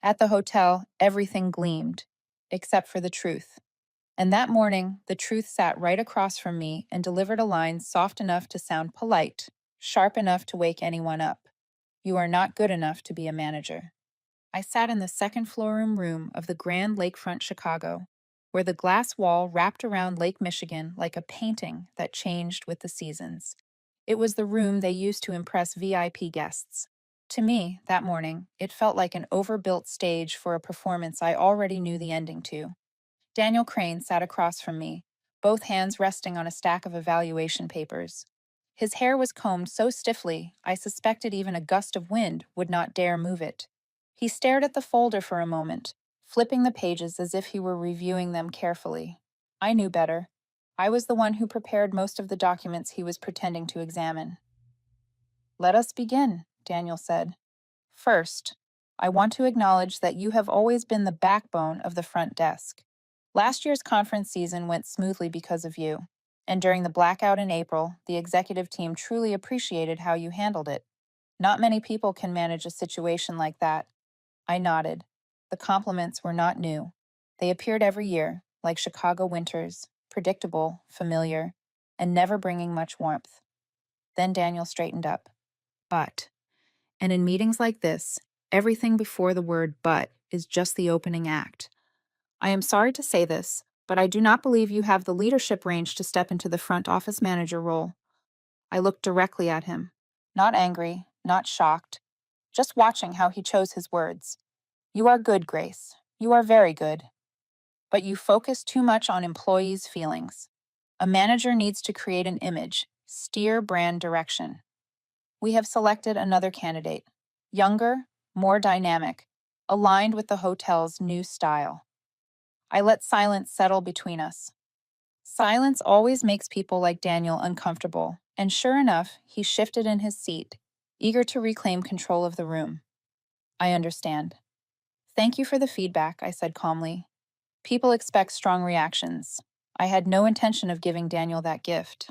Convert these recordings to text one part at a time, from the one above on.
At the hotel, everything gleamed, except for the truth. And that morning, the truth sat right across from me and delivered a line soft enough to sound polite, sharp enough to wake anyone up. You are not good enough to be a manager. I sat in the second floor room of the Grand Lakefront Chicago, where the glass wall wrapped around Lake Michigan like a painting that changed with the seasons. It was the room they used to impress VIP guests. To me, that morning, it felt like an overbuilt stage for a performance I already knew the ending to. Daniel Crane sat across from me, both hands resting on a stack of evaluation papers. His hair was combed so stiffly, I suspected even a gust of wind would not dare move it. He stared at the folder for a moment, flipping the pages as if he were reviewing them carefully. I knew better. I was the one who prepared most of the documents he was pretending to examine. "Let us begin," Daniel said. "First, I want to acknowledge that you have always been the backbone of the front desk. Last year's conference season went smoothly because of you, and during the blackout in April, the executive team truly appreciated how you handled it. Not many people can manage a situation like that." I nodded. The compliments were not new. They appeared every year, like Chicago winters, predictable, familiar, and never bringing much warmth. Then Daniel straightened up. "But," and in meetings like this, everything before the word "but" is just the opening act. "I am sorry to say this, but I do not believe you have the leadership range to step into the front office manager role." I looked directly at him. Not angry, not shocked, just watching how he chose his words. "You are good, Grace. You are very good. But you focus too much on employees' feelings. A manager needs to create an image, steer brand direction. We have selected another candidate. Younger, more dynamic, aligned with the hotel's new style." I let silence settle between us. Silence always makes people like Daniel uncomfortable, and sure enough, he shifted in his seat, eager to reclaim control of the room. "I understand. Thank you for the feedback," I said calmly. "People expect strong reactions. I had no intention of giving Daniel that gift."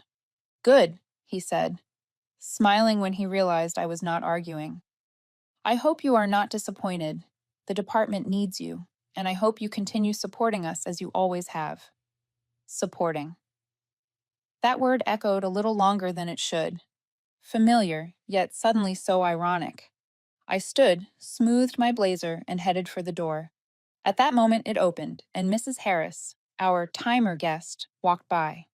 "Good," he said, smiling when he realized I was not arguing. "I hope you are not disappointed. The department needs you, and I hope you continue supporting us as you always have." Supporting. That word echoed a little longer than it should. Familiar, yet suddenly so ironic. I stood, smoothed my blazer, and headed for the door. At that moment it opened, and Mrs. Harris, our timer guest, walked by.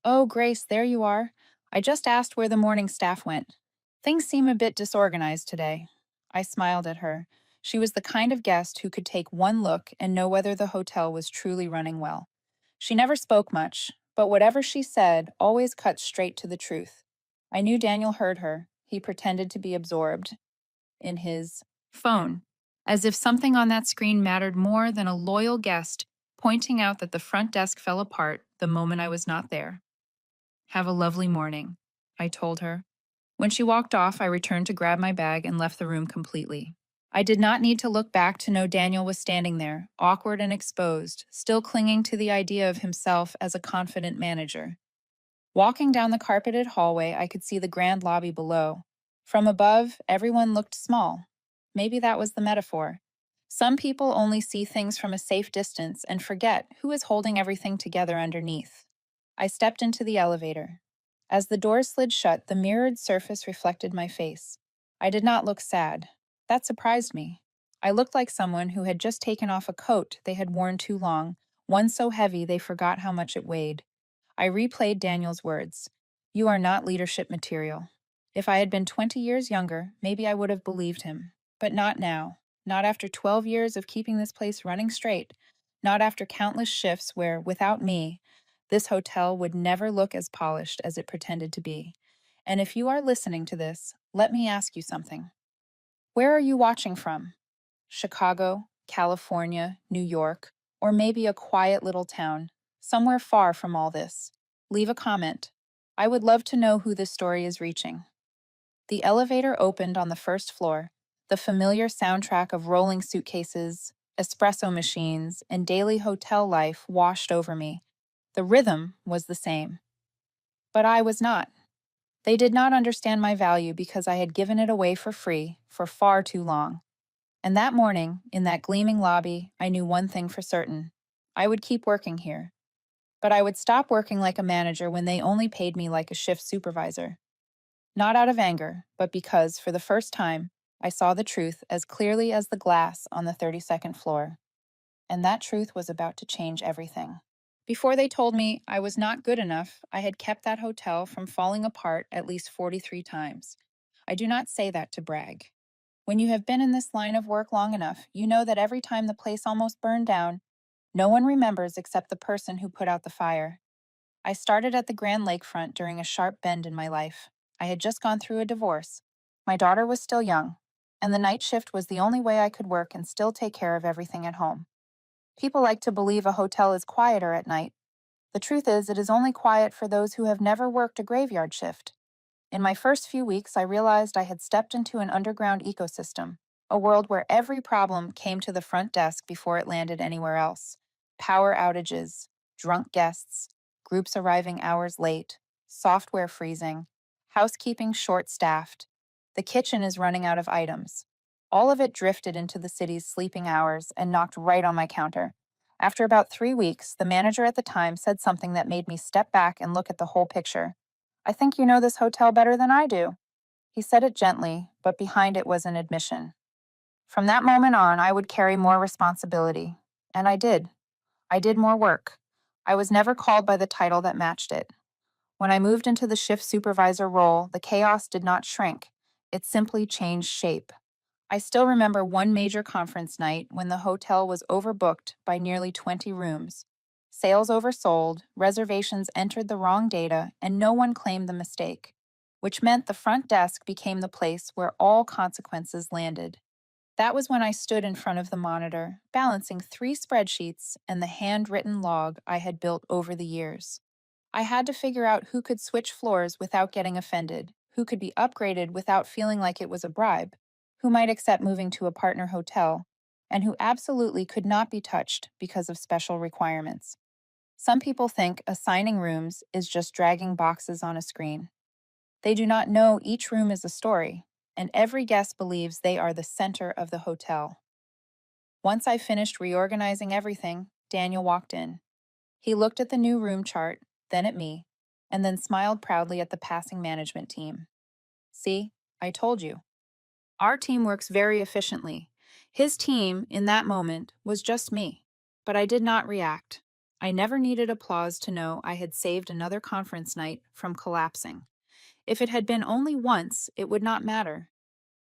"Oh, Grace, there you are. I just asked where the morning staff went. Things seem a bit disorganized today." I smiled at her. She was the kind of guest who could take one look and know whether the hotel was truly running well. She never spoke much, but whatever she said always cut straight to the truth. I knew Daniel heard her. He pretended to be absorbed in his phone, as if something on that screen mattered more than a loyal guest pointing out that the front desk fell apart the moment I was not there. "Have a lovely morning," I told her. When she walked off, I returned to grab my bag and left the room completely. I did not need to look back to know Daniel was standing there, awkward and exposed, still clinging to the idea of himself as a confident manager. Walking down the carpeted hallway, I could see the grand lobby below. From above, everyone looked small. Maybe that was the metaphor. Some people only see things from a safe distance and forget who is holding everything together underneath. I stepped into the elevator. As the doors slid shut, the mirrored surface reflected my face. I did not look sad. That surprised me. I looked like someone who had just taken off a coat they had worn too long, one so heavy they forgot how much it weighed. I replayed Daniel's words. "You are not leadership material." If I had been 20 years younger, maybe I would have believed him. But not now. Not after 12 years of keeping this place running straight. Not after countless shifts where, without me, this hotel would never look as polished as it pretended to be. And if you are listening to this, let me ask you something. Where are you watching from? Chicago, California, New York, or maybe a quiet little town, somewhere far from all this? Leave a comment. I would love to know who this story is reaching. The elevator opened on the first floor. The familiar soundtrack of rolling suitcases, espresso machines, and daily hotel life washed over me. The rhythm was the same. But I was not. They did not understand my value because I had given it away for free for far too long. And that morning, in that gleaming lobby, I knew one thing for certain. I would keep working here, but I would stop working like a manager when they only paid me like a shift supervisor. Not out of anger, but because, for the first time, I saw the truth as clearly as the glass on the 32nd floor. And that truth was about to change everything. Before they told me I was not good enough, I had kept that hotel from falling apart at least 43 times. I do not say that to brag. When you have been in this line of work long enough, you know that every time the place almost burned down, no one remembers except the person who put out the fire. I started at the Grand Lakefront during a sharp bend in my life. I had just gone through a divorce. My daughter was still young, and the night shift was the only way I could work and still take care of everything at home. People like to believe a hotel is quieter at night. The truth is, it is only quiet for those who have never worked a graveyard shift. In my first few weeks, I realized I had stepped into an underground ecosystem, a world where every problem came to the front desk before it landed anywhere else. Power outages, drunk guests, groups arriving hours late, software freezing, housekeeping short-staffed. The kitchen is running out of items. All of it drifted into the city's sleeping hours and knocked right on my counter. After about 3 weeks, the manager at the time said something that made me step back and look at the whole picture. "I think you know this hotel better than I do." He said it gently, but behind it was an admission. From that moment on, I would carry more responsibility. And I did. I did more work. I was never called by the title that matched it. When I moved into the shift supervisor role, the chaos did not shrink. It simply changed shape. I still remember one major conference night when the hotel was overbooked by nearly 20 rooms. Sales oversold, reservations entered the wrong data, and no one claimed the mistake, which meant the front desk became the place where all consequences landed. That was when I stood in front of the monitor, balancing 3 spreadsheets and the handwritten log I had built over the years. I had to figure out who could switch floors without getting offended, who could be upgraded without feeling like it was a bribe, who might accept moving to a partner hotel, and who absolutely could not be touched because of special requirements. Some people think assigning rooms is just dragging boxes on a screen. They do not know each room is a story, and every guest believes they are the center of the hotel. Once I finished reorganizing everything, Daniel walked in. He looked at the new room chart, then at me, and then smiled proudly at the passing management team. "See, I told you. Our team works very efficiently." His team, in that moment, was just me. But I did not react. I never needed applause to know I had saved another conference night from collapsing. If it had been only once, it would not matter.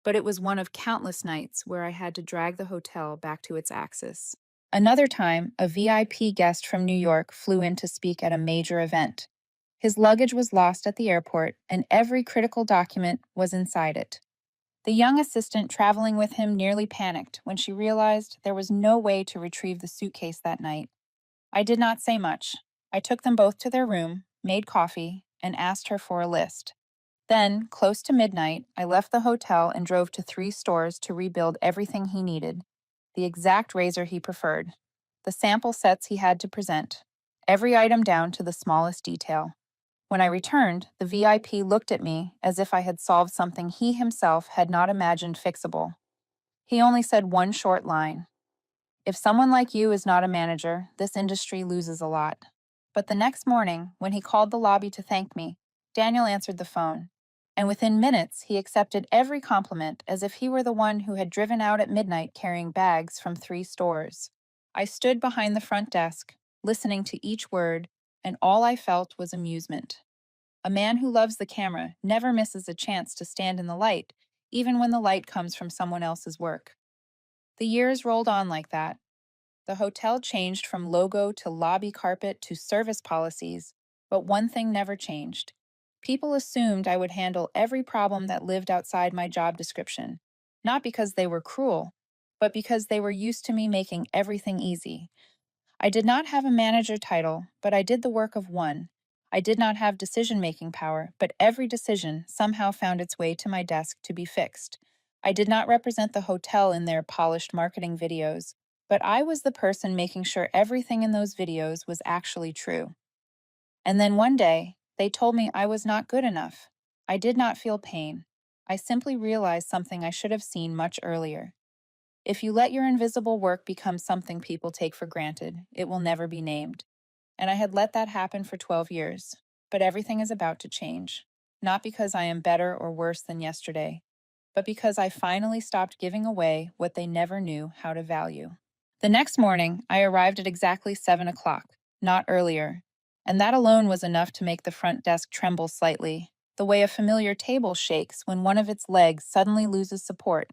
But it was one of countless nights where I had to drag the hotel back to its axis. Another time, a VIP guest from New York flew in to speak at a major event. His luggage was lost at the airport, and every critical document was inside it. The young assistant traveling with him nearly panicked when she realized there was no way to retrieve the suitcase that night. I did not say much. I took them both to their room, made coffee, and asked her for a list. Then, close to midnight, I left the hotel and drove to 3 stores to rebuild everything he needed. The exact razor he preferred, the sample sets he had to present, every item down to the smallest detail. When I returned, the VIP looked at me as if I had solved something he himself had not imagined fixable. He only said one short line: "If someone like you is not a manager, this industry loses a lot." But the next morning, when he called the lobby to thank me, Daniel answered the phone. And within minutes, he accepted every compliment as if he were the one who had driven out at midnight carrying bags from 3 stores. I stood behind the front desk, listening to each word, and all I felt was amusement. A man who loves the camera never misses a chance to stand in the light, even when the light comes from someone else's work. The years rolled on like that. The hotel changed from logo to lobby carpet to service policies, but one thing never changed. People assumed I would handle every problem that lived outside my job description, not because they were cruel, but because they were used to me making everything easy. I did not have a manager title, but I did the work of one. I did not have decision-making power, but every decision somehow found its way to my desk to be fixed. I did not represent the hotel in their polished marketing videos, but I was the person making sure everything in those videos was actually true. And then one day, they told me I was not good enough. I did not feel pain. I simply realized something I should have seen much earlier. If you let your invisible work become something people take for granted, it will never be named. And I had let that happen for 12 years. But everything is about to change. Not because I am better or worse than yesterday, but because I finally stopped giving away what they never knew how to value. The next morning, I arrived at exactly 7 o'clock, not earlier. And that alone was enough to make the front desk tremble slightly, the way a familiar table shakes when one of its legs suddenly loses support.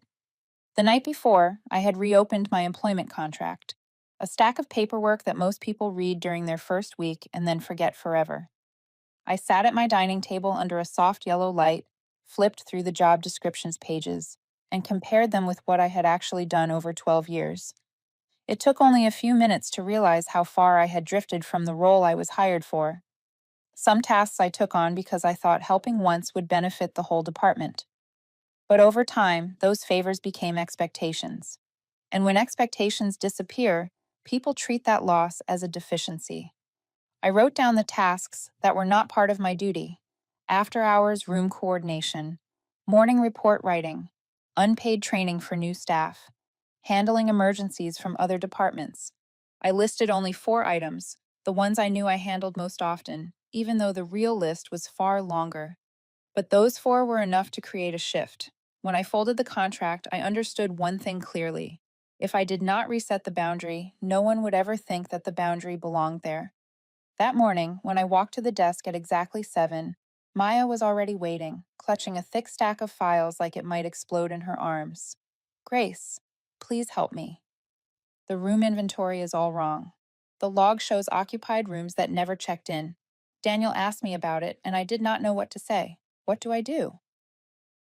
The night before, I had reopened my employment contract, a stack of paperwork that most people read during their first week and then forget forever. I sat at my dining table under a soft yellow light, flipped through the job descriptions pages, and compared them with what I had actually done over 12 years. It took only a few minutes to realize how far I had drifted from the role I was hired for. Some tasks I took on because I thought helping once would benefit the whole department. But over time, those favors became expectations. And when expectations disappear, people treat that loss as a deficiency. I wrote down the tasks that were not part of my duty: after hours room coordination, morning report writing, unpaid training for new staff, handling emergencies from other departments. I listed only 4 items, the ones I knew I handled most often, even though the real list was far longer. But those 4 were enough to create a shift. When I folded the contract, I understood one thing clearly. If I did not reset the boundary, no one would ever think that the boundary belonged there. That morning, when I walked to the desk at exactly 7, Maya was already waiting, clutching a thick stack of files like it might explode in her arms. Grace, please help me. The room inventory is all wrong. The log shows occupied rooms that never checked in. Daniel asked me about it, and I did not know what to say. What do I do?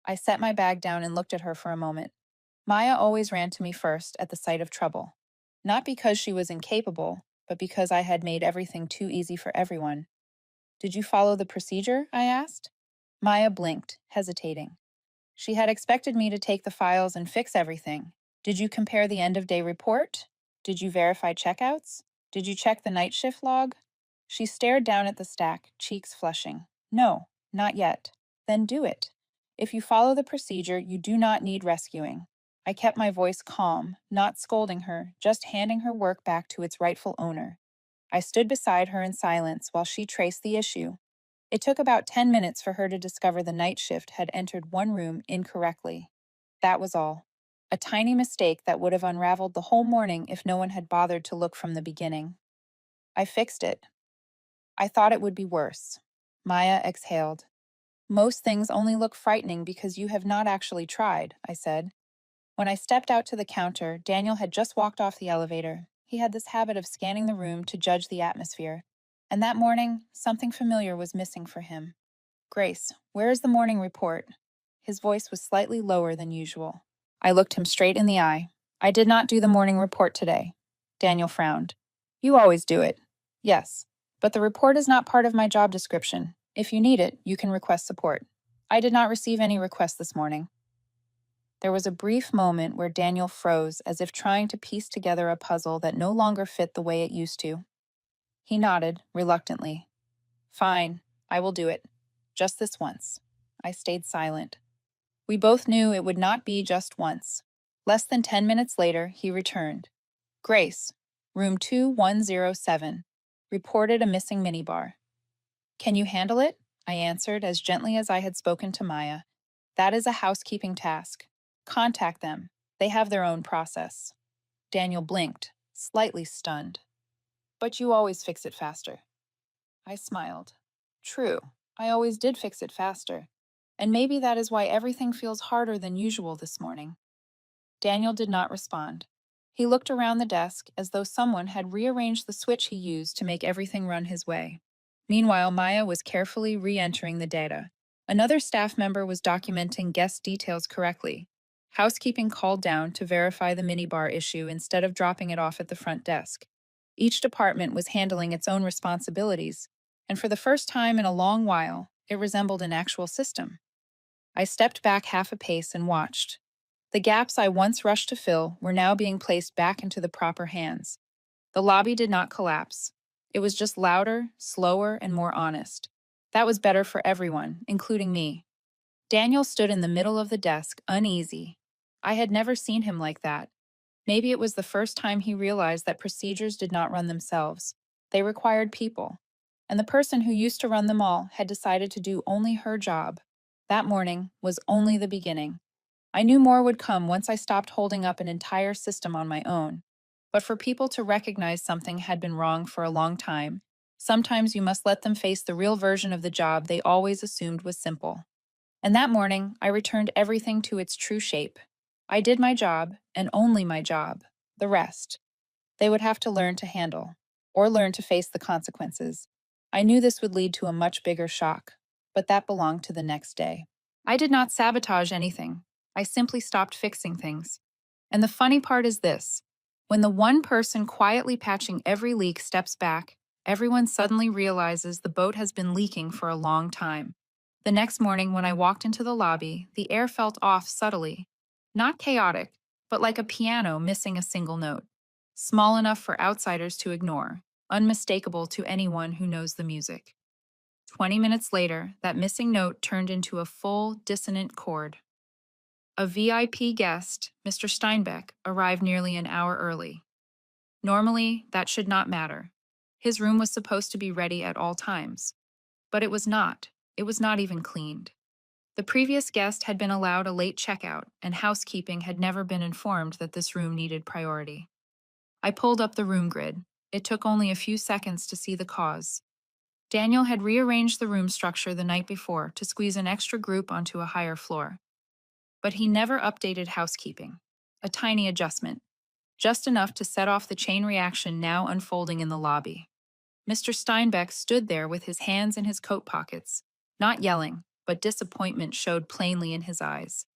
I set my bag down and looked at her for a moment. Maya always ran to me first at the sight of trouble. Not because she was incapable, but because I had made everything too easy for everyone. Did you follow the procedure? I asked. Maya blinked, hesitating. She had expected me to take the files and fix everything. Did you compare the end of day report? Did you verify checkouts? Did you check the night shift log? She stared down at the stack, cheeks flushing. No, not yet. Then do it. If you follow the procedure, you do not need rescuing. I kept my voice calm, not scolding her, just handing her work back to its rightful owner. I stood beside her in silence while she traced the issue. It took about 10 minutes for her to discover the night shift had entered one room incorrectly. That was all. A tiny mistake that would have unraveled the whole morning if no one had bothered to look from the beginning. I fixed it. I thought it would be worse. Maya exhaled. Most things only look frightening because you have not actually tried, I said. When I stepped out to the counter, Daniel had just walked off the elevator. He had this habit of scanning the room to judge the atmosphere. And that morning, something familiar was missing for him. Grace, where is the morning report? His voice was slightly lower than usual. I looked him straight in the eye. I did not do the morning report today. Daniel frowned. You always do it. Yes, but the report is not part of my job description. If you need it, you can request support. I did not receive any requests this morning. There was a brief moment where Daniel froze as if trying to piece together a puzzle that no longer fit the way it used to. He nodded, reluctantly. Fine, I will do it. Just this once. I stayed silent. We both knew it would not be just once. Less than 10 minutes later, he returned. Grace, room 2107, reported a missing minibar. Can you handle it? I answered as gently as I had spoken to Maya. That is a housekeeping task. Contact them. They have their own process. Daniel blinked, slightly stunned. But you always fix it faster. I smiled. True, I always did fix it faster. And maybe that is why everything feels harder than usual this morning. Daniel did not respond. He looked around the desk as though someone had rearranged the switch he used to make everything run his way. Meanwhile, Maya was carefully re-entering the data. Another staff member was documenting guest details correctly. Housekeeping called down to verify the minibar issue instead of dropping it off at the front desk. Each department was handling its own responsibilities, and for the first time in a long while, it resembled an actual system. I stepped back half a pace and watched. The gaps I once rushed to fill were now being placed back into the proper hands. The lobby did not collapse. It was just louder, slower, and more honest. That was better for everyone, including me. Daniel stood in the middle of the desk, uneasy. I had never seen him like that. Maybe it was the first time he realized that procedures did not run themselves. They required people. And the person who used to run them all had decided to do only her job. That morning was only the beginning. I knew more would come once I stopped holding up an entire system on my own. But for people to recognize something had been wrong for a long time, sometimes you must let them face the real version of the job they always assumed was simple. And that morning, I returned everything to its true shape. I did my job, and only my job. The rest, they would have to learn to handle, or learn to face the consequences. I knew this would lead to a much bigger shock, but that belonged to the next day. I did not sabotage anything. I simply stopped fixing things. And the funny part is this: when the one person quietly patching every leak steps back, everyone suddenly realizes the boat has been leaking for a long time. The next morning, when I walked into the lobby, the air felt off subtly. Not chaotic, but like a piano missing a single note. Small enough for outsiders to ignore, unmistakable to anyone who knows the music. 20 minutes later, that missing note turned into a full, dissonant chord. A VIP guest, Mr. Steinbeck, arrived nearly an hour early. Normally, that should not matter. His room was supposed to be ready at all times. But it was not. It was not even cleaned. The previous guest had been allowed a late checkout, and housekeeping had never been informed that this room needed priority. I pulled up the room grid. It took only a few seconds to see the cause. Daniel had rearranged the room structure the night before to squeeze an extra group onto a higher floor. But he never updated housekeeping. A tiny adjustment, just enough to set off the chain reaction now unfolding in the lobby. Mr. Steinbeck stood there with his hands in his coat pockets, not yelling, but disappointment showed plainly in his eyes.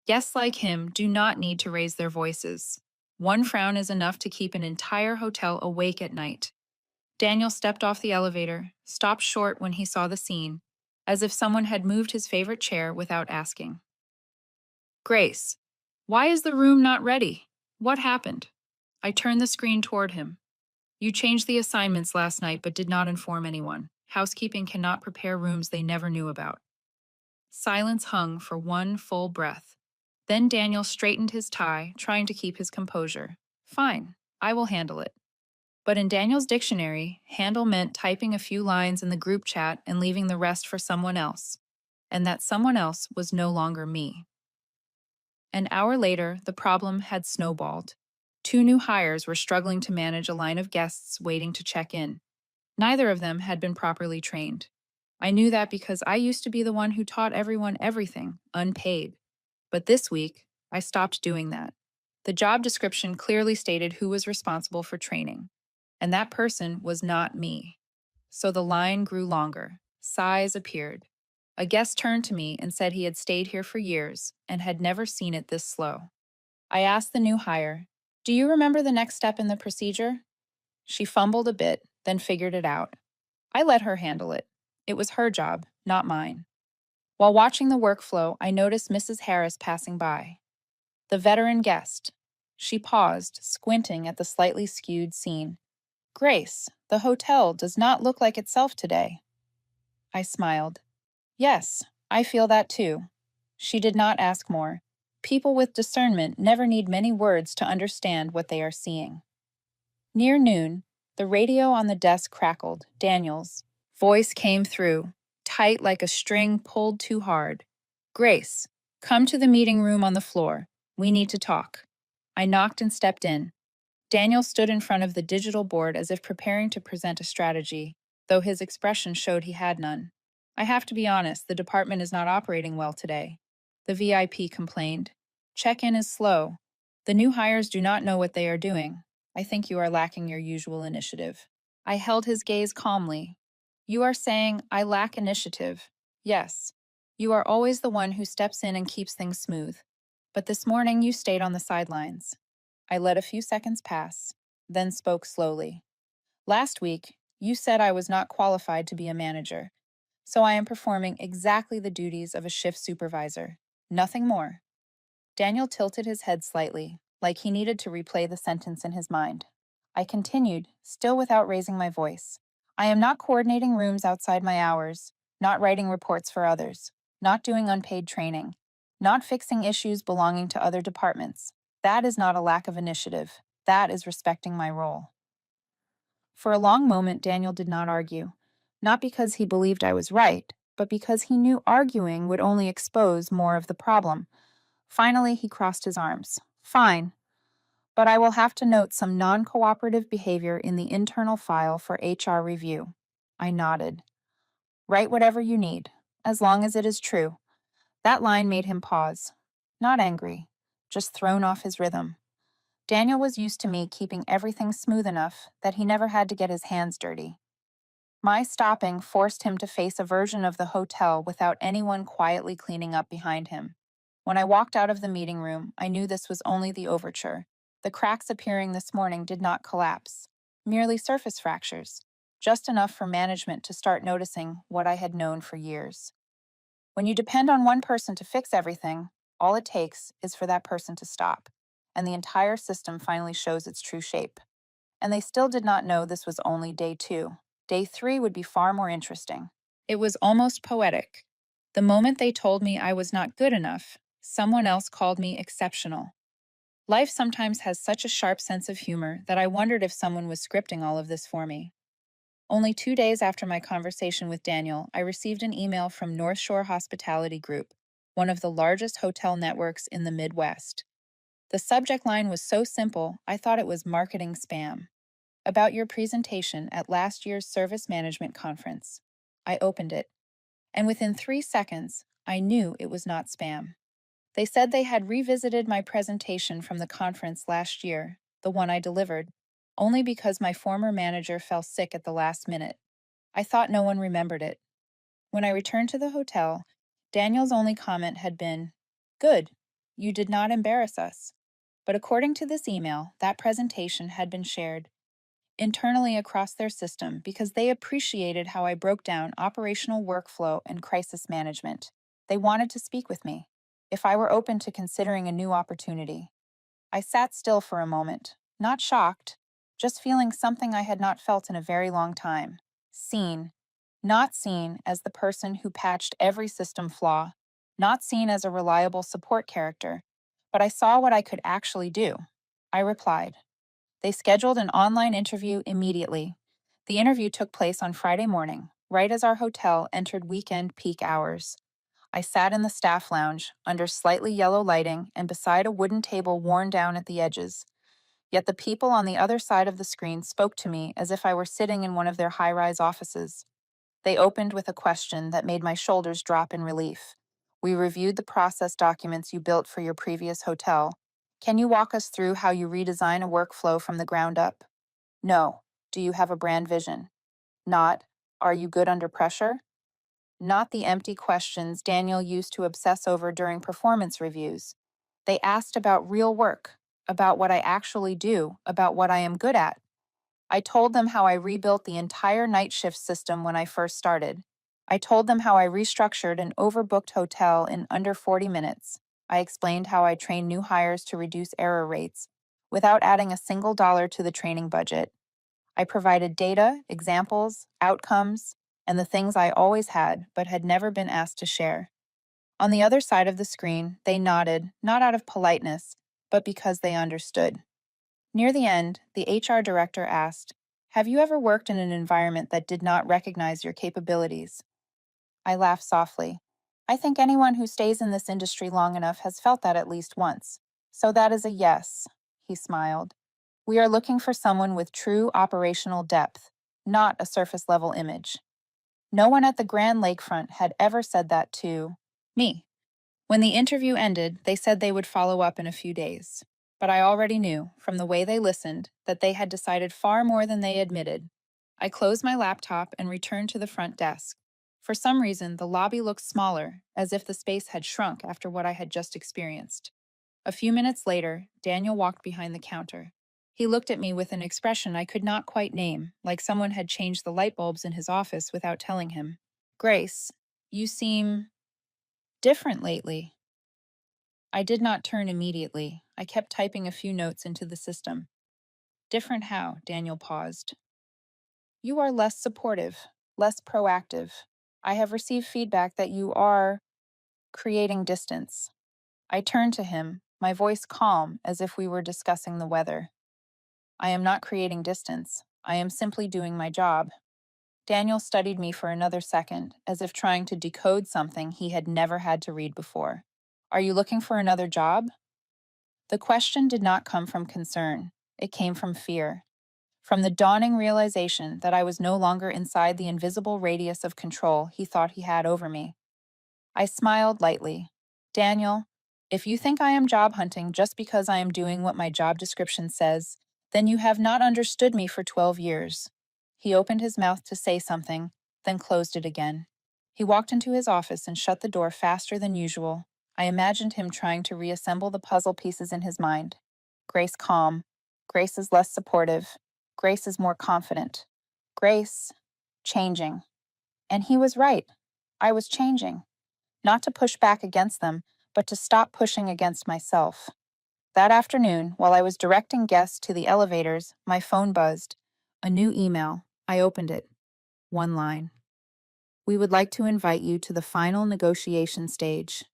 Guests like him do not need to raise their voices. One frown is enough to keep an entire hotel awake at night. Daniel stepped off the elevator, stopped short when he saw the scene, as if someone had moved his favorite chair without asking. Grace, why is the room not ready? What happened? I turned the screen toward him. You changed the assignments last night but did not inform anyone. Housekeeping cannot prepare rooms they never knew about. Silence hung for one full breath. Then Daniel straightened his tie, trying to keep his composure. Fine, I will handle it. But in Daniel's dictionary, handle meant typing a few lines in the group chat and leaving the rest for someone else. And that someone else was no longer me. An hour later, the problem had snowballed. 2 new hires were struggling to manage a line of guests waiting to check in. Neither of them had been properly trained. I knew that because I used to be the one who taught everyone everything, unpaid. But this week, I stopped doing that. The job description clearly stated who was responsible for training, and that person was not me. So the line grew longer. Sighs appeared. A guest turned to me and said he had stayed here for years and had never seen it this slow. I asked the new hire, "Do you remember the next step in the procedure?" She fumbled a bit, then figured it out. I let her handle it. It was her job, not mine. While watching the workflow, I noticed Mrs. Harris passing by. The veteran guest. She paused, squinting at the slightly skewed scene. "Grace, the hotel does not look like itself today." I smiled. "Yes, I feel that too." She did not ask more. People with discernment never need many words to understand what they are seeing. Near noon, the radio on the desk crackled. Daniel's voice came through, tight like a string pulled too hard. "Grace, come to the meeting room on the floor. We need to talk." I knocked and stepped in. Daniel stood in front of the digital board as if preparing to present a strategy, though his expression showed he had none. "I have to be honest, the department is not operating well today," the VIP complained. "Check-in is slow. The new hires do not know what they are doing. I think you are lacking your usual initiative." I held his gaze calmly. "You are saying I lack initiative. Yes. You are always the one who steps in and keeps things smooth. But this morning you stayed on the sidelines." I let a few seconds pass, then spoke slowly. "Last week, you said I was not qualified to be a manager, so I am performing exactly the duties of a shift supervisor. Nothing more." Daniel tilted his head slightly, like he needed to replay the sentence in his mind. I continued, still without raising my voice. "I am not coordinating rooms outside my hours, not writing reports for others, not doing unpaid training, not fixing issues belonging to other departments. That is not a lack of initiative. That is respecting my role. For a long moment, Daniel did not argue, not because he believed I was right, but because he knew arguing would only expose more of the problem. Finally, he crossed his arms. Fine, but I will have to note some non cooperative behavior in the internal file for HR review. I nodded. Write whatever you need, as long as it is true. That line made him pause. Not angry, just thrown off his rhythm. Daniel was used to me keeping everything smooth enough that he never had to get his hands dirty. My stopping forced him to face a version of the hotel without anyone quietly cleaning up behind him. When I walked out of the meeting room, I knew this was only the overture. The cracks appearing this morning did not collapse, merely surface fractures, just enough for management to start noticing what I had known for years. When you depend on one person to fix everything, all it takes is for that person to stop, and the entire system finally shows its true shape. And they still did not know this was only day 2. Day 3 would be far more interesting. It was almost poetic. The moment they told me I was not good enough, someone else called me exceptional. Life sometimes has such a sharp sense of humor that I wondered if someone was scripting all of this for me. Only 2 days after my conversation with Daniel, I received an email from North Shore Hospitality Group, one of the largest hotel networks in the Midwest. The subject line was so simple, I thought it was marketing spam. About your presentation at last year's service management conference. I opened it, and within 3 seconds, I knew it was not spam. They said they had revisited my presentation from the conference last year, the one I delivered, only because my former manager fell sick at the last minute. I thought no one remembered it. When I returned to the hotel, Daniel's only comment had been, "Good, you did not embarrass us." But according to this email, that presentation had been shared internally across their system because they appreciated how I broke down operational workflow and crisis management. They wanted to speak with me, if I were open to considering a new opportunity. I sat still for a moment, not shocked, just feeling something I had not felt in a very long time. Seen. Not seen as the person who patched every system flaw, not seen as a reliable support character, but I saw what I could actually do. I replied. They scheduled an online interview immediately. The interview took place on Friday morning, right as our hotel entered weekend peak hours. I sat in the staff lounge, under slightly yellow lighting and beside a wooden table worn down at the edges. Yet the people on the other side of the screen spoke to me as if I were sitting in one of their high-rise offices. They opened with a question that made my shoulders drop in relief. We reviewed the process documents you built for your previous hotel. Can you walk us through how you redesign a workflow from the ground up? No. Do you have a brand vision? Not, are you good under pressure? Not the empty questions Daniel used to obsess over during performance reviews. They asked about real work, about what I actually do, about what I am good at. I told them how I rebuilt the entire night shift system when I first started. I told them how I restructured an overbooked hotel in under 40 minutes. I explained how I trained new hires to reduce error rates without adding a single dollar to the training budget. I provided data, examples, outcomes, and the things I always had but had never been asked to share. On the other side of the screen, they nodded, not out of politeness, but because they understood. Near the end, the HR director asked, "Have you ever worked in an environment that did not recognize your capabilities?" I laughed softly. I think anyone who stays in this industry long enough has felt that at least once. So that is a yes, he smiled. We are looking for someone with true operational depth, not a surface level image. No one at the Grand Lakefront had ever said that to me. When the interview ended, they said they would follow up in a few days. But I already knew, from the way they listened, that they had decided far more than they admitted. I closed my laptop and returned to the front desk. For some reason, the lobby looked smaller, as if the space had shrunk after what I had just experienced. A few minutes later, Daniel walked behind the counter. He looked at me with an expression I could not quite name, like someone had changed the light bulbs in his office without telling him. "Grace, you seem different lately." I did not turn immediately. I kept typing a few notes into the system. "Different how?" Daniel paused. "You are less supportive, less proactive. I have received feedback that you are creating distance." I turned to him, my voice calm as if we were discussing the weather. I am not creating distance. I am simply doing my job. Daniel studied me for another second, as if trying to decode something he had never had to read before. Are you looking for another job? The question did not come from concern. It came from fear. From the dawning realization that I was no longer inside the invisible radius of control he thought he had over me. I smiled lightly. Daniel, if you think I am job hunting just because I am doing what my job description says, then you have not understood me for 12 years. He opened his mouth to say something, then closed it again. He walked into his office and shut the door faster than usual. I imagined him trying to reassemble the puzzle pieces in his mind. Grace calm. Grace is less supportive. Grace is more confident. Grace changing. And he was right. I was changing. Not to push back against them, but to stop pushing against myself. That afternoon, while I was directing guests to the elevators, my phone buzzed. A new email. I opened it. One line. We would like to invite you to the final negotiation stage.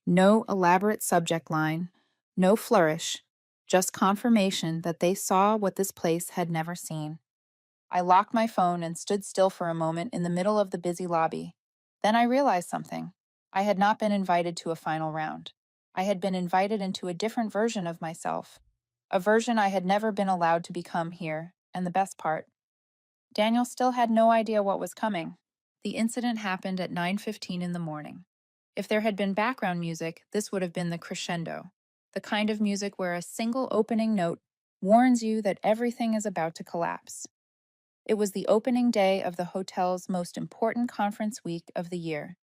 No elaborate subject line, no flourish, just confirmation that they saw what this place had never seen. I locked my phone and stood still for a moment in the middle of the busy lobby. Then I realized something. I had not been invited to a final round. I had been invited into a different version of myself, a version I had never been allowed to become here, and the best part, Daniel still had no idea what was coming. The incident happened at 9:15 in the morning. If there had been background music, this would have been the crescendo, the kind of music where a single opening note warns you that everything is about to collapse. It was the opening day of the hotel's most important conference week of the year.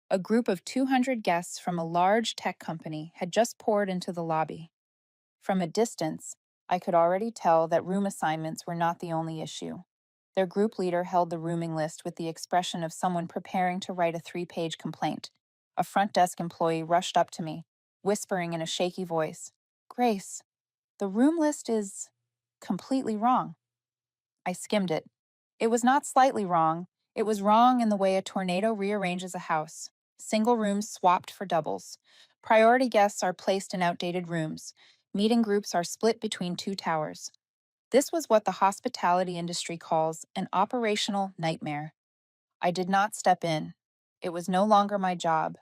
A group of 200 guests from a large tech company had just poured into the lobby. From a distance, I could already tell that room assignments were not the only issue. Their group leader held the rooming list with the expression of someone preparing to write a 3-page complaint. A front desk employee rushed up to me, whispering in a shaky voice, "Grace, the room list is completely wrong." I skimmed it. It was not slightly wrong. It was wrong in the way a tornado rearranges a house. Single rooms swapped for doubles. Priority guests are placed in outdated rooms. Meeting groups are split between two towers. This was what the hospitality industry calls an operational nightmare. I did not step in. It was no longer my job.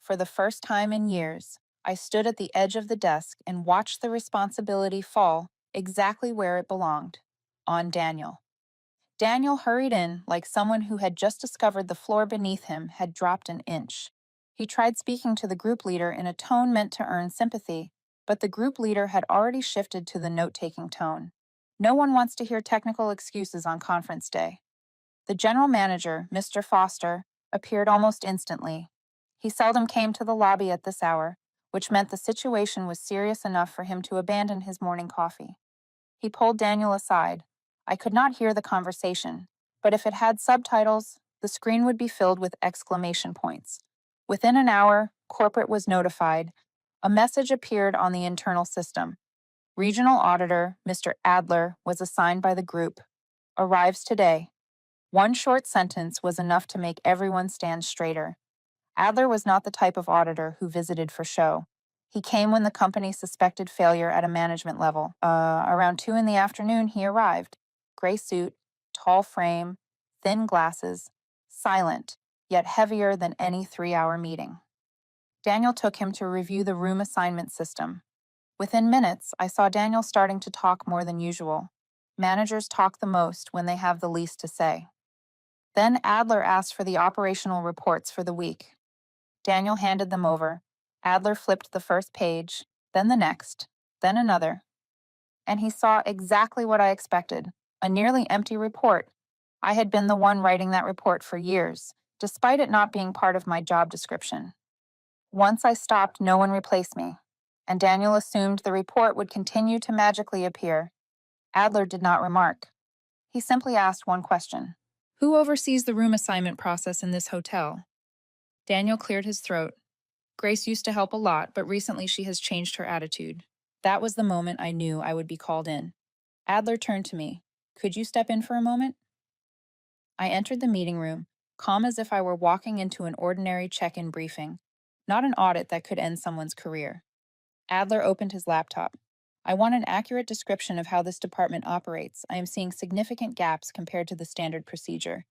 For the first time in years, I stood at the edge of the desk and watched the responsibility fall exactly where it belonged, on Daniel. Daniel hurried in like someone who had just discovered the floor beneath him had dropped an inch. He tried speaking to the group leader in a tone meant to earn sympathy, but the group leader had already shifted to the note-taking tone. No one wants to hear technical excuses on conference day. The general manager, Mr. Foster, appeared almost instantly. He seldom came to the lobby at this hour, which meant the situation was serious enough for him to abandon his morning coffee. He pulled Daniel aside. I could not hear the conversation, but if it had subtitles, the screen would be filled with exclamation points. Within an hour, corporate was notified. A message appeared on the internal system. Regional Auditor Mr. Adler was assigned by the group. Arrives today. One short sentence was enough to make everyone stand straighter. Adler was not the type of auditor who visited for show. He came when the company suspected failure at a management level. Around 2 in the afternoon, he arrived. Gray suit, tall frame, thin glasses, silent, yet heavier than any 3-hour meeting. Daniel took him to review the room assignment system. Within minutes, I saw Daniel starting to talk more than usual. Managers talk the most when they have the least to say. Then Adler asked for the operational reports for the week. Daniel handed them over. Adler flipped the first page, then the next, then another. And he saw exactly what I expected, a nearly empty report. I had been the one writing that report for years, despite it not being part of my job description. Once I stopped, no one replaced me, and Daniel assumed the report would continue to magically appear. Adler did not remark. He simply asked one question. Who oversees the room assignment process in this hotel? Daniel cleared his throat. Grace used to help a lot, but recently she has changed her attitude. That was the moment I knew I would be called in. Adler turned to me. Could you step in for a moment? I entered the meeting room, calm as if I were walking into an ordinary check-in briefing, not an audit that could end someone's career. Adler opened his laptop. I want an accurate description of how this department operates. I am seeing significant gaps compared to the standard procedure.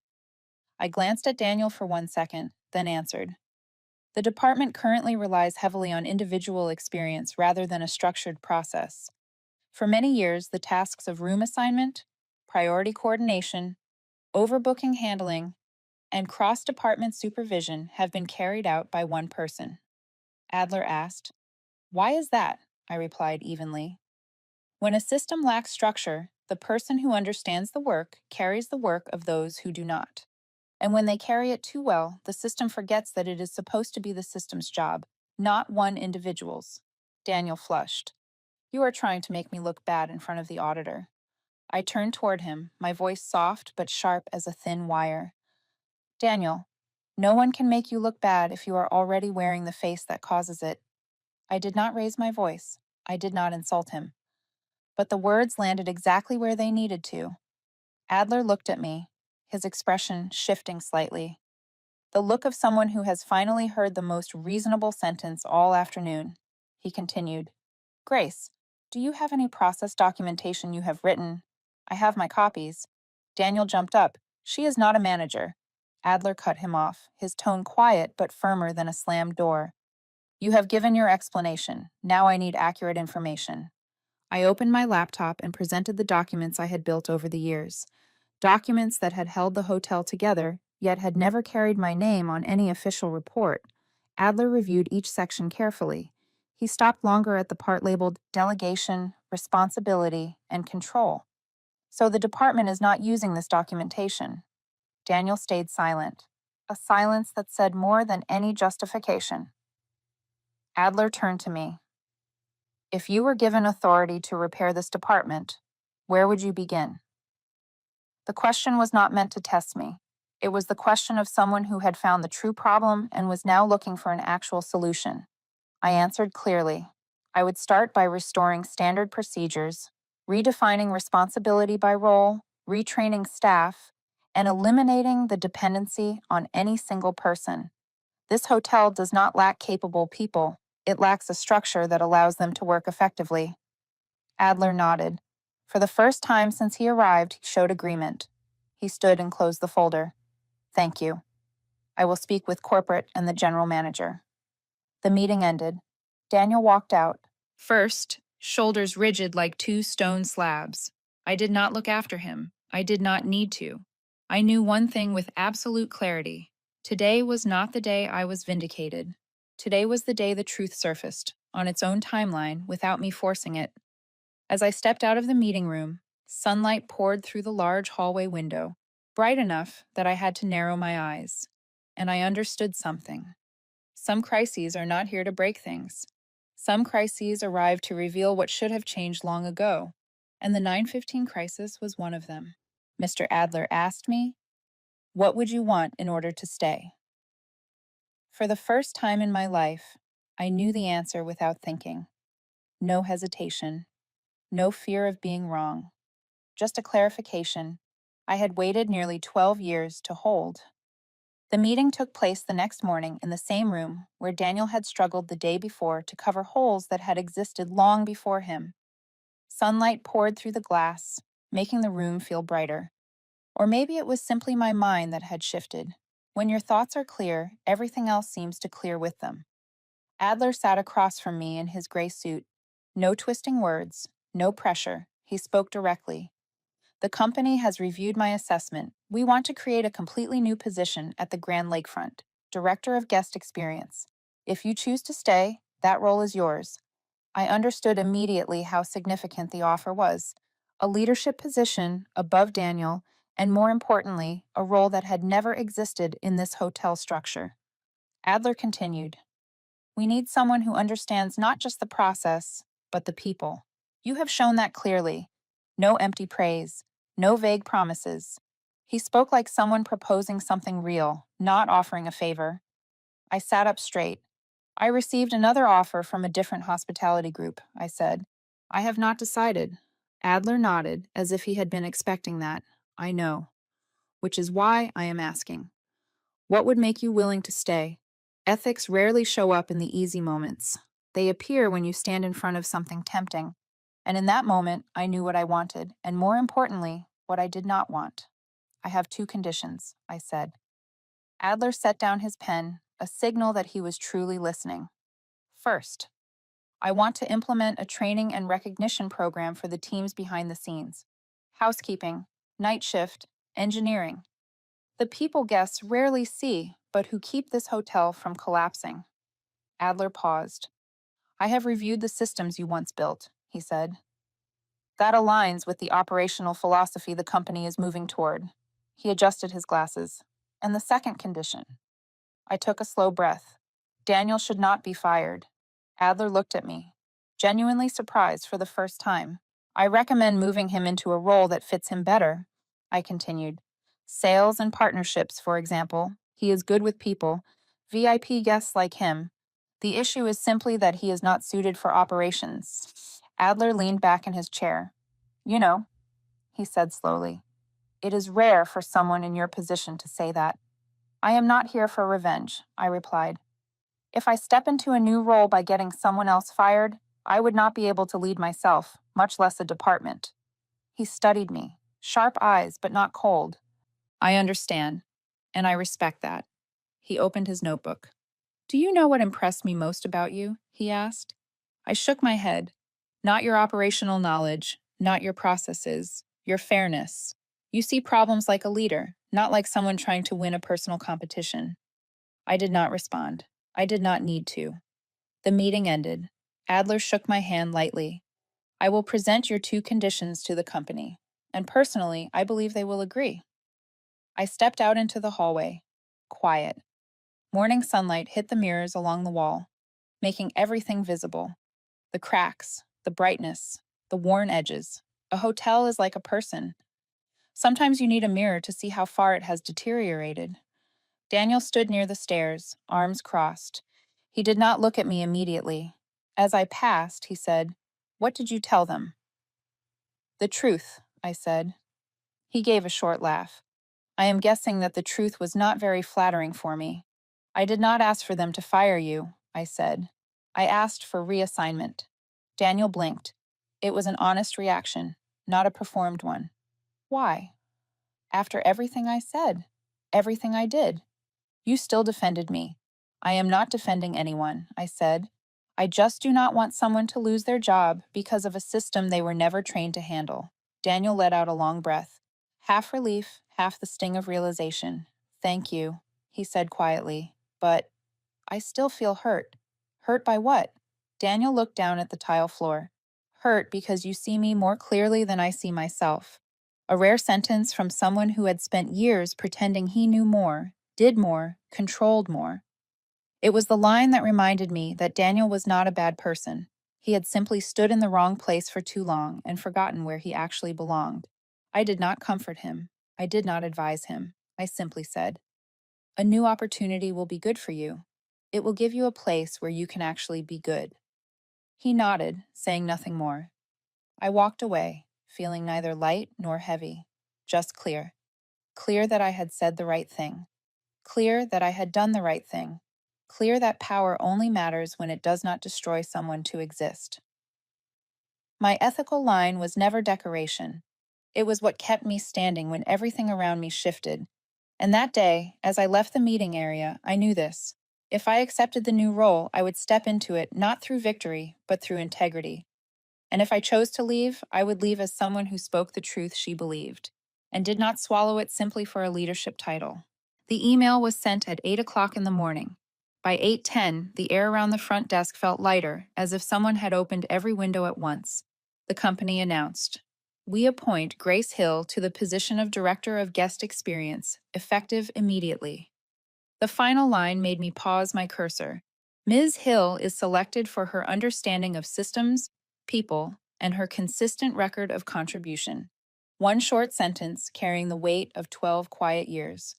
I glanced at Daniel for 1 second, then answered. The department currently relies heavily on individual experience rather than a structured process. For many years, the tasks of room assignment, priority coordination, overbooking handling, and cross department supervision have been carried out by one person. Adler asked, "Why is that?" I replied evenly. When a system lacks structure, the person who understands the work carries the work of those who do not. And when they carry it too well, the system forgets that it is supposed to be the system's job, not one individual's. Daniel flushed. "You are trying to make me look bad in front of the auditor." I turned toward him, my voice soft but sharp as a thin wire. "Daniel, no one can make you look bad if you are already wearing the face that causes it." I did not raise my voice. I did not insult him. But the words landed exactly where they needed to. Adler looked at me, his expression shifting slightly. The look of someone who has finally heard the most reasonable sentence all afternoon. He continued, "Grace, do you have any process documentation you have written?" "I have my copies." Daniel jumped up. "She is not a manager." Adler cut him off, his tone quiet but firmer than a slammed door. "You have given your explanation. Now I need accurate information." I opened my laptop and presented the documents I had built over the years. Documents that had held the hotel together, yet had never carried my name on any official report. Adler reviewed each section carefully. He stopped longer at the part labeled Delegation, Responsibility, and Control. "So the department is not using this documentation." Daniel stayed silent, a silence that said more than any justification. Adler turned to me. "If you were given authority to repair this department, where would you begin?" The question was not meant to test me. It was the question of someone who had found the true problem and was now looking for an actual solution. I answered clearly. I would start by restoring standard procedures, redefining responsibility by role, retraining staff, and eliminating the dependency on any single person. This hotel does not lack capable people. It lacks a structure that allows them to work effectively. Adler nodded. For the first time since he arrived, he showed agreement. He stood and closed the folder. "Thank you. I will speak with corporate and the general manager." The meeting ended. Daniel walked out. First, shoulders rigid like two stone slabs. I did not look after him. I did not need to. I knew one thing with absolute clarity. Today was not the day I was vindicated. Today was the day the truth surfaced, on its own timeline, without me forcing it. As I stepped out of the meeting room, sunlight poured through the large hallway window, bright enough that I had to narrow my eyes. And I understood something. Some crises are not here to break things. Some crises arrive to reveal what should have changed long ago, and the 915 crisis was one of them. Mr. Adler asked me, "What would you want in order to stay?" For the first time in my life, I knew the answer without thinking. No hesitation, no fear of being wrong. Just a clarification I had waited nearly 12 years to hold. The meeting took place the next morning in the same room where Daniel had struggled the day before to cover holes that had existed long before him. Sunlight poured through the glass, making the room feel brighter. Or maybe it was simply my mind that had shifted. When your thoughts are clear, everything else seems to clear with them. Adler sat across from me in his gray suit. No twisting words, no pressure. He spoke directly. "The company has reviewed my assessment. We want to create a completely new position at the Grand Lakefront, Director of Guest Experience. If you choose to stay, that role is yours." I understood immediately how significant the offer was. A leadership position above Daniel, and more importantly, a role that had never existed in this hotel structure. Adler continued, "We need someone who understands not just the process, but the people. You have shown that clearly. No empty praise, no vague promises." He spoke like someone proposing something real, not offering a favor. I sat up straight. "I received another offer from a different hospitality group," I said. "I have not decided." Adler nodded, as if he had been expecting that. "I know. Which is why I am asking. What would make you willing to stay?" Ethics rarely show up in the easy moments. They appear when you stand in front of something tempting. And in that moment, I knew what I wanted, and more importantly, what I did not want. I have two conditions, I said. Adler set down his pen, a signal that he was truly listening. First, I want to implement a training and recognition program for the teams behind the scenes. Housekeeping, night shift, engineering. The people guests rarely see, but who keep this hotel from collapsing. Adler paused. I have reviewed the systems you once built, he said. That aligns with the operational philosophy the company is moving toward. He adjusted his glasses. And the second condition. I took a slow breath. Daniel should not be fired. Adler looked at me, genuinely surprised for the first time. I recommend moving him into a role that fits him better, I continued. Sales and partnerships, for example. He is good with people, VIP guests like him. The issue is simply that he is not suited for operations. Adler leaned back in his chair. You know, he said slowly, it is rare for someone in your position to say that. I am not here for revenge, I replied. If I step into a new role by getting someone else fired, I would not be able to lead myself, much less a department. He studied me, sharp eyes but not cold. I understand, and I respect that. He opened his notebook. Do you know what impressed me most about you? He asked. I shook my head. Not your operational knowledge, not your processes, your fairness. You see problems like a leader, not like someone trying to win a personal competition. I did not respond. I did not need to. The meeting ended. Adler shook my hand lightly. I will present your two conditions to the company, and personally, I believe they will agree. I stepped out into the hallway. Quiet. Morning sunlight hit the mirrors along the wall, making everything visible. The cracks, the brightness, the worn edges. A hotel is like a person. Sometimes you need a mirror to see how far it has deteriorated. Daniel stood near the stairs, arms crossed. He did not look at me immediately. As I passed, he said, What did you tell them? The truth, I said. He gave a short laugh. I am guessing that the truth was not very flattering for me. I did not ask for them to fire you, I said. I asked for reassignment. Daniel blinked. It was an honest reaction, not a performed one. Why? After everything I said, everything I did. You still defended me. I am not defending anyone, I said. I just do not want someone to lose their job because of a system they were never trained to handle. Daniel let out a long breath. Half relief, half the sting of realization. Thank you, he said quietly. But I still feel hurt. Hurt by what? Daniel looked down at the tile floor. Hurt because you see me more clearly than I see myself. A rare sentence from someone who had spent years pretending he knew more, did more, controlled more. It was the line that reminded me that Daniel was not a bad person. He had simply stood in the wrong place for too long and forgotten where he actually belonged. I did not comfort him. I did not advise him. I simply said, A new opportunity will be good for you. It will give you a place where you can actually be good. He nodded, saying nothing more. I walked away, feeling neither light nor heavy, just clear. Clear that I had said the right thing. Clear that I had done the right thing. Clear that power only matters when it does not destroy someone to exist. My ethical line was never decoration. It was what kept me standing when everything around me shifted. And that day, as I left the meeting area, I knew this. If I accepted the new role, I would step into it not through victory, but through integrity. And if I chose to leave, I would leave as someone who spoke the truth she believed, and did not swallow it simply for a leadership title. The email was sent at 8 o'clock in the morning. By 8:10, the air around the front desk felt lighter, as if someone had opened every window at once. The company announced, We appoint Grace Hill to the position of Director of Guest Experience, effective immediately. The final line made me pause my cursor. Ms. Hill is selected for her understanding of systems, people, and her consistent record of contribution. One short sentence carrying the weight of 12 quiet years.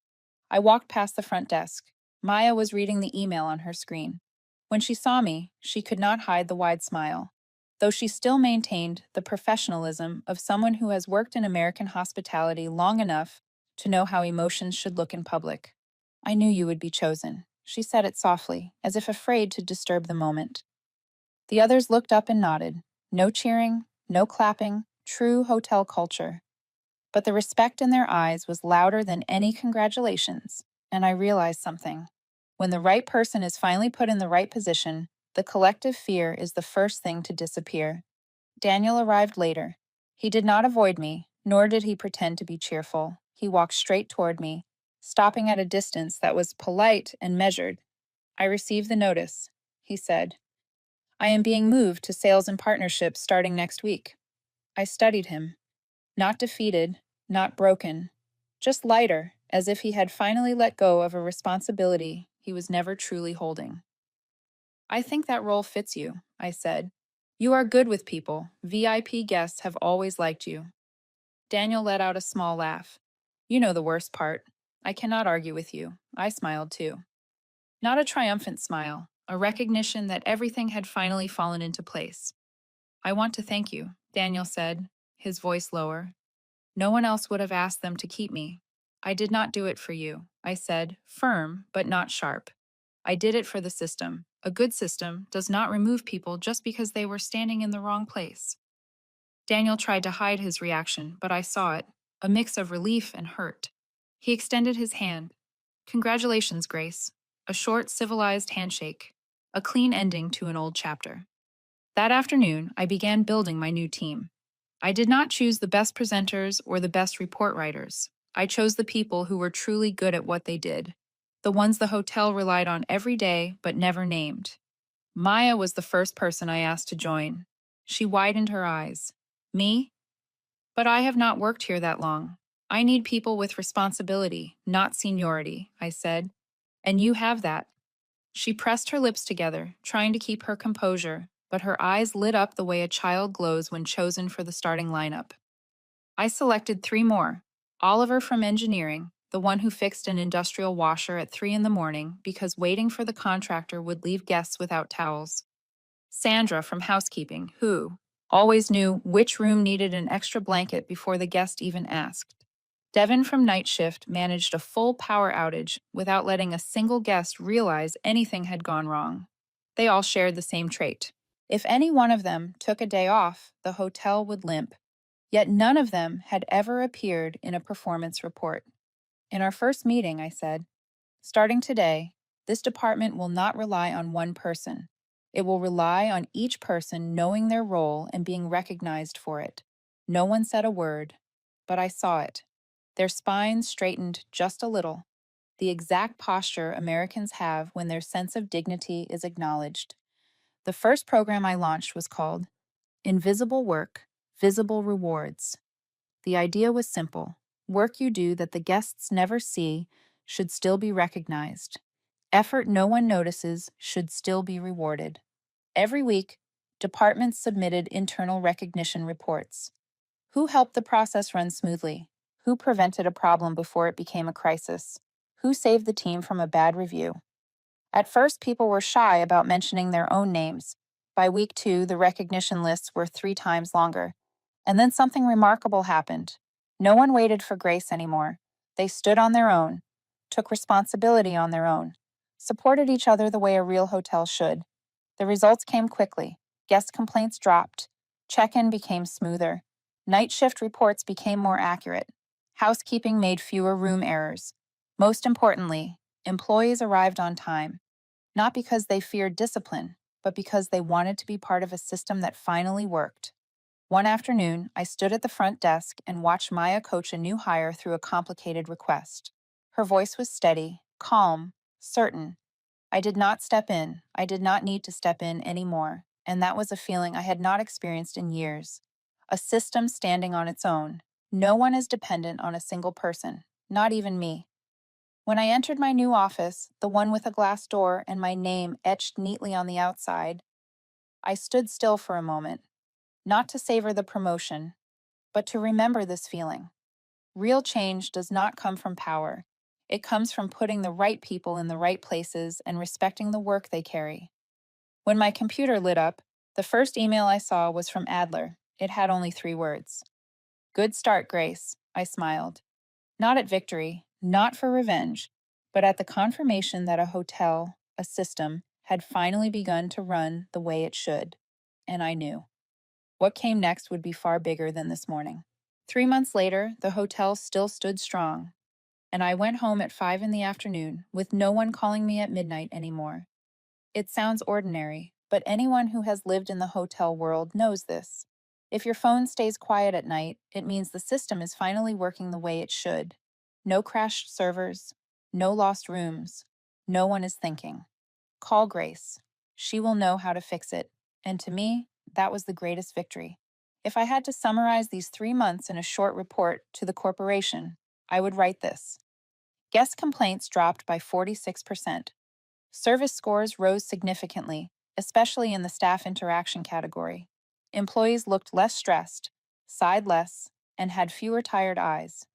I walked past the front desk. Maya was reading the email on her screen. When she saw me, she could not hide the wide smile, though she still maintained the professionalism of someone who has worked in American hospitality long enough to know how emotions should look in public. I knew you would be chosen, she said it softly, as if afraid to disturb the moment. The others looked up and nodded. No cheering, no clapping, true hotel culture. But the respect in their eyes was louder than any congratulations, and I realized something. When the right person is finally put in the right position, the collective fear is the first thing to disappear. Daniel arrived later. He did not avoid me, nor did he pretend to be cheerful. He walked straight toward me, stopping at a distance that was polite and measured. "I received the notice," he said. "I am being moved to sales and partnerships starting next week." I studied him. Not defeated, not broken, just lighter, as if he had finally let go of a responsibility he was never truly holding. "I think that role fits you," I said. "You are good with people. VIP guests have always liked you." Daniel let out a small laugh. "You know the worst part. I cannot argue with you." I smiled too. Not a triumphant smile, a recognition that everything had finally fallen into place. "I want to thank you," Daniel said, his voice lower. "No one else would have asked them to keep me. I did not do it for you," I said, firm but not sharp. "I did it for the system. A good system does not remove people just because they were standing in the wrong place." Daniel tried to hide his reaction, but I saw it, a mix of relief and hurt. He extended his hand. "Congratulations, Grace." A short, civilized handshake, a clean ending to an old chapter. That afternoon, I began building my new team. I did not choose the best presenters or the best report writers. I chose the people who were truly good at what they did, the ones the hotel relied on every day but never named. Maya was the first person I asked to join. She widened her eyes. "Me? But I have not worked here that long. I need people with responsibility, not seniority," I said. "And you have that." She pressed her lips together, trying to keep her composure, but her eyes lit up the way a child glows when chosen for the starting lineup. I selected three more. Oliver from engineering, the one who fixed an industrial washer at 3 in the morning because waiting for the contractor would leave guests without towels. Sandra from housekeeping, who always knew which room needed an extra blanket before the guest even asked. Devin from night shift managed a full power outage without letting a single guest realize anything had gone wrong. They all shared the same trait. If any one of them took a day off, the hotel would limp. Yet none of them had ever appeared in a performance report. In our first meeting, I said, "Starting today, this department will not rely on one person. It will rely on each person knowing their role and being recognized for it." No one said a word, but I saw it. Their spines straightened just a little, the exact posture Americans have when their sense of dignity is acknowledged. The first program I launched was called Invisible Work, Visible Rewards. The idea was simple. Work you do that the guests never see should still be recognized. Effort no one notices should still be rewarded. Every week, departments submitted internal recognition reports. Who helped the process run smoothly? Who prevented a problem before it became a crisis? Who saved the team from a bad review? At first, people were shy about mentioning their own names. By week 2, the recognition lists were 3 times longer. And then something remarkable happened. No one waited for grace anymore. They stood on their own, took responsibility on their own, supported each other the way a real hotel should. The results came quickly. Guest complaints dropped. Check-in became smoother. Night shift reports became more accurate. Housekeeping made fewer room errors. Most importantly, employees arrived on time, not because they feared discipline, but because they wanted to be part of a system that finally worked. One afternoon, I stood at the front desk and watched Maya coach a new hire through a complicated request. Her voice was steady, calm, certain. I did not step in. I did not need to step in anymore, and that was a feeling I had not experienced in years. A system standing on its own. No one is dependent on a single person, not even me. When I entered my new office, the one with a glass door and my name etched neatly on the outside, I stood still for a moment, not to savor the promotion, but to remember this feeling. Real change does not come from power. It comes from putting the right people in the right places and respecting the work they carry. When my computer lit up, the first email I saw was from Adler. It had only 3 words. "Good start, Grace," I smiled. Not at victory, not for revenge, but at the confirmation that a hotel, a system, had finally begun to run the way it should. And I knew. What came next would be far bigger than this morning. 3 months later, the hotel still stood strong, and I went home at 5 in the afternoon with no one calling me at midnight anymore. It sounds ordinary, but anyone who has lived in the hotel world knows this. If your phone stays quiet at night, it means the system is finally working the way it should. No crashed servers, no lost rooms, no one is thinking. Call Grace. She will know how to fix it. And to me, that was the greatest victory. If I had to summarize these 3 months in a short report to the corporation, I would write this. Guest complaints dropped by 46%. Service scores rose significantly, especially in the staff interaction category. Employees looked less stressed, sighed less, and had fewer tired eyes.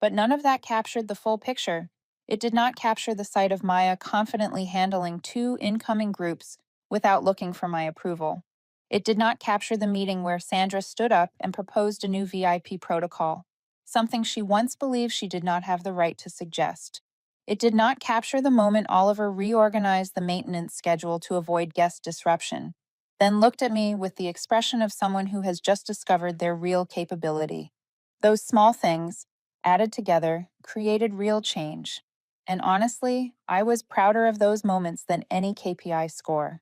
But none of that captured the full picture. It did not capture the sight of Maya confidently handling two incoming groups without looking for my approval. It did not capture the meeting where Sandra stood up and proposed a new VIP protocol, something she once believed she did not have the right to suggest. It did not capture the moment Oliver reorganized the maintenance schedule to avoid guest disruption, then looked at me with the expression of someone who has just discovered their real capability. Those small things, added together, created real change. And honestly, I was prouder of those moments than any KPI score.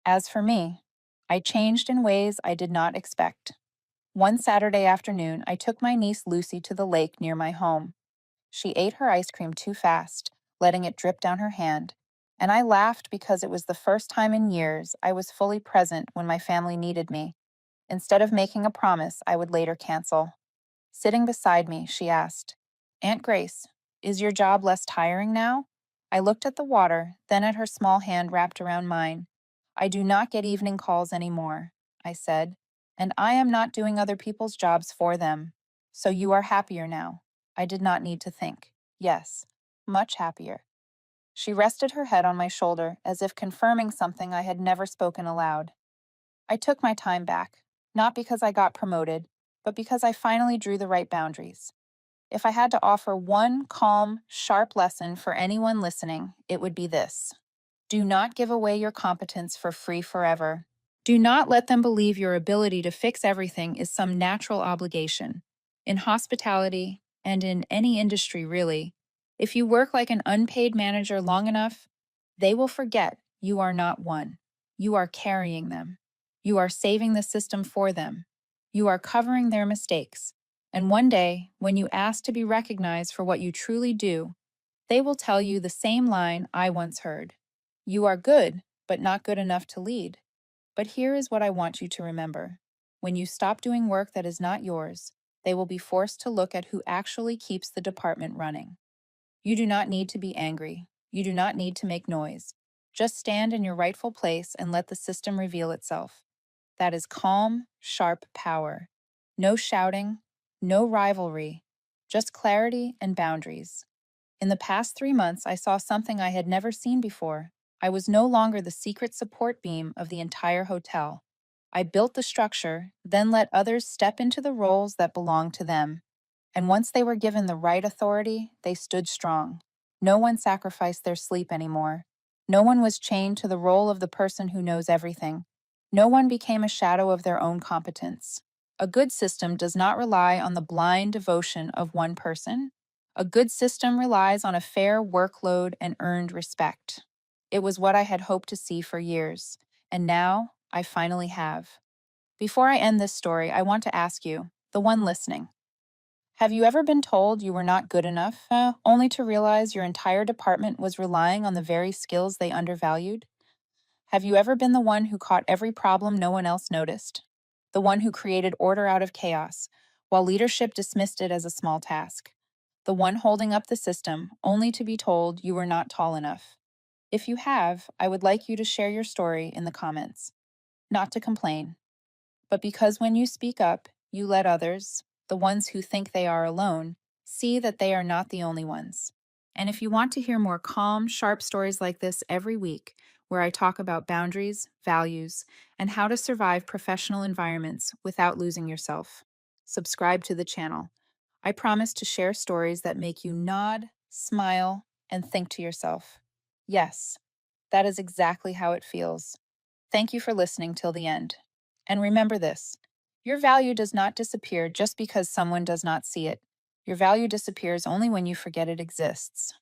As for me, I changed in ways I did not expect. One Saturday afternoon, I took my niece Lucy to the lake near my home. She ate her ice cream too fast, letting it drip down her hand, and I laughed because it was the first time in years I was fully present when my family needed me, instead of making a promise I would later cancel. Sitting beside me, she asked, Aunt Grace, is your job less tiring now? I looked at the water, then at her small hand wrapped around mine. I do not get evening calls anymore, I said, and I am not doing other people's jobs for them. So you are happier now. I did not need to think. Yes, much happier. She rested her head on my shoulder as if confirming something I had never spoken aloud. I took my time back, not because I got promoted, but because I finally drew the right boundaries. If I had to offer one calm, sharp lesson for anyone listening, it would be this. Do not give away your competence for free forever. Do not let them believe your ability to fix everything is some natural obligation. In hospitality, and in any industry really, if you work like an unpaid manager long enough, they will forget you are not one. You are carrying them. You are saving the system for them. You are covering their mistakes. And one day, when you ask to be recognized for what you truly do, they will tell you the same line I once heard. You are good, but not good enough to lead. But here is what I want you to remember. When you stop doing work that is not yours, they will be forced to look at who actually keeps the department running. You do not need to be angry. You do not need to make noise. Just stand in your rightful place and let the system reveal itself. That is calm, sharp power. No shouting, no rivalry, just clarity and boundaries. In the past 3 months, I saw something I had never seen before. I was no longer the secret support beam of the entire hotel. I built the structure, then let others step into the roles that belonged to them. And once they were given the right authority, they stood strong. No one sacrificed their sleep anymore. No one was chained to the role of the person who knows everything. No one became a shadow of their own competence. A good system does not rely on the blind devotion of one person. A good system relies on a fair workload and earned respect. It was what I had hoped to see for years, and now I finally have. Before I end this story, I want to ask you, the one listening, have you ever been told you were not good enough, only to realize your entire department was relying on the very skills they undervalued? Have you ever been the one who caught every problem no one else noticed? The one who created order out of chaos, while leadership dismissed it as a small task? The one holding up the system, only to be told you were not tall enough? If you have, I would like you to share your story in the comments. Not to complain, but because when you speak up, you let others, the ones who think they are alone, see that they are not the only ones. And if you want to hear more calm, sharp stories like this every week, where I talk about boundaries, values, and how to survive professional environments without losing yourself, subscribe to the channel. I promise to share stories that make you nod, smile, and think to yourself, yes, that is exactly how it feels. Thank you for listening till the end. And remember this: your value does not disappear just because someone does not see it. Your value disappears only when you forget it exists.